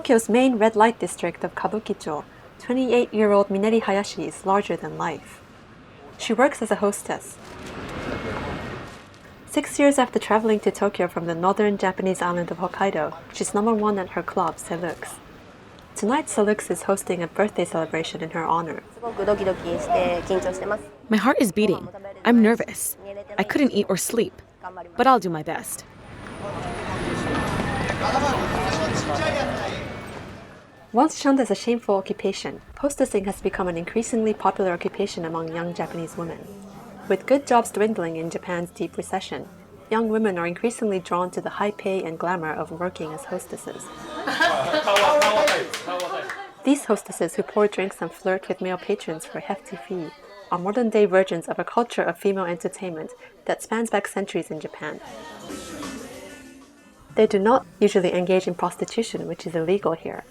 Tokyo's main red light district of Kabukicho, 28-year-old Mineri Hayashi is larger than life. She works as a hostess. 6 years after traveling to Tokyo from the northern Japanese island of Hokkaido, she's #1 at her club, Selux. Tonight, Selux is hosting a birthday celebration in her honor. My heart is beating. I'm nervous. I couldn't eat or sleep, but I'll do my best. Once shunned as a shameful occupation, hostessing has become an increasingly popular occupation among young Japanese women. With good jobs dwindling in Japan's deep recession, young women are increasingly drawn to the high pay and glamour of working as hostesses. These hostesses who pour drinks and flirt with male patrons for a hefty fee are modern-day versions of a culture of female entertainment that spans back centuries in Japan. They do not usually engage in prostitution, which is illegal here.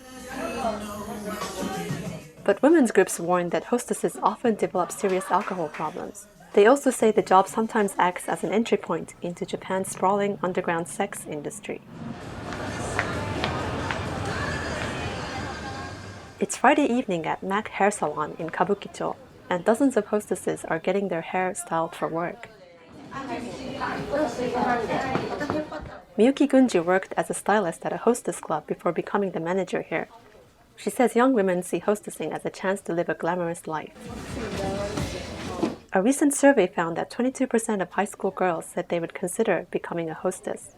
But women's groups warn that hostesses often develop serious alcohol problems. They also say the job sometimes acts as an entry point into Japan's sprawling underground sex industry. It's Friday evening at M.A.C hair salon in Kabukicho, and dozens of hostesses are getting their hair styled for work. Miyuki Gunji worked as a stylist at a hostess club before becoming the manager here. She says young women see hostessing as a chance to live a glamorous life. A recent survey found that 22% of high school girls said they would consider becoming a hostess.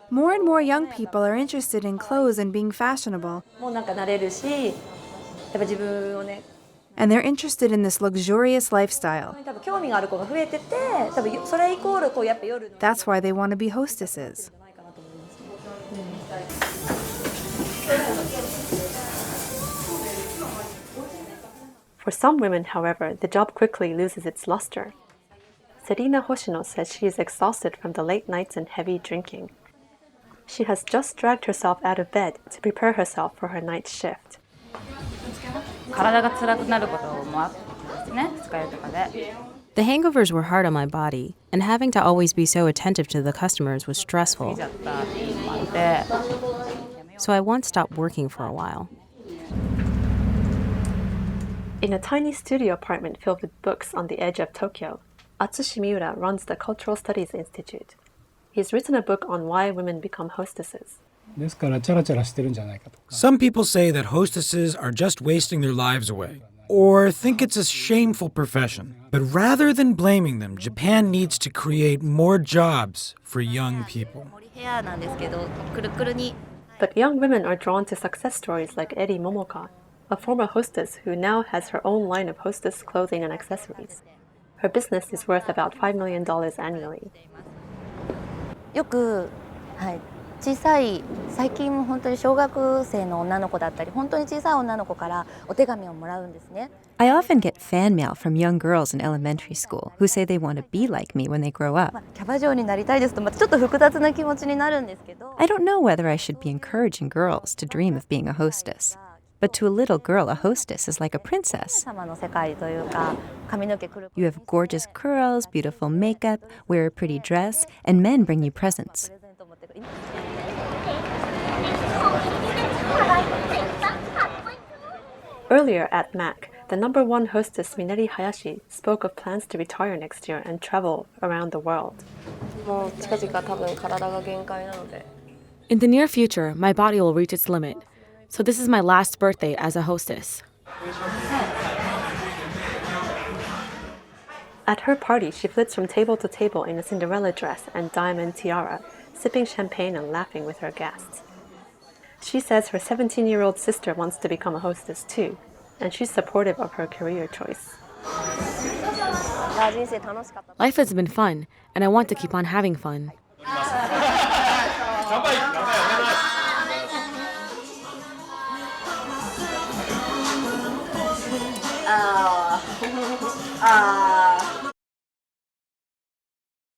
More and more young people are interested in clothes and being fashionable. And they're interested in this luxurious lifestyle. That's why they want to be hostesses. For some women, however, the job quickly loses its luster. Serina Hoshino says she is exhausted from the late nights and heavy drinking. She has just dragged herself out of bed to prepare herself for her night shift. The hangovers were hard on my body, and having to always be so attentive to the customers was stressful. So I once stopped working for a while. In a tiny studio apartment filled with books on the edge of Tokyo, Atsushi Miura runs the Cultural Studies Institute. He's written a book on why women become hostesses. Some people say that hostesses are just wasting their lives away, or think it's a shameful profession. But rather than blaming them, Japan needs to create more jobs for young people. But young women are drawn to success stories like Eri Momoka, a former hostess who now has her own line of hostess clothing and accessories. Her business is worth about $5 million annually. 小さい最近本当に小学生の女の子だったり本当に小さい女の子からお手紙をもらうんですね。 I often get fan mail from young girls in elementary school who say they want to be like me when they grow up. キャバ嬢になりたいですとまたちょっと複雑な気持ちになるんですけど。 I don't know whether I should be encouraging girls to dream of being a hostess. But to a little girl, a hostess is like a princess. 様の世界というか髪の毛くる。 You have gorgeous curls, beautiful makeup, wear a pretty dress, and men bring you presents. Earlier at M.A.C, the #1 hostess Mineri Hayashi spoke of plans to retire next year and travel around the world. In the near future, my body will reach its limit. So this is my last birthday as a hostess. At her party, she flits from table to table in a Cinderella dress and diamond tiara, sipping champagne and laughing with her guests. She says her 17-year-old sister wants to become a hostess too, and she's supportive of her career choice. Life has been fun, and I want to keep on having fun.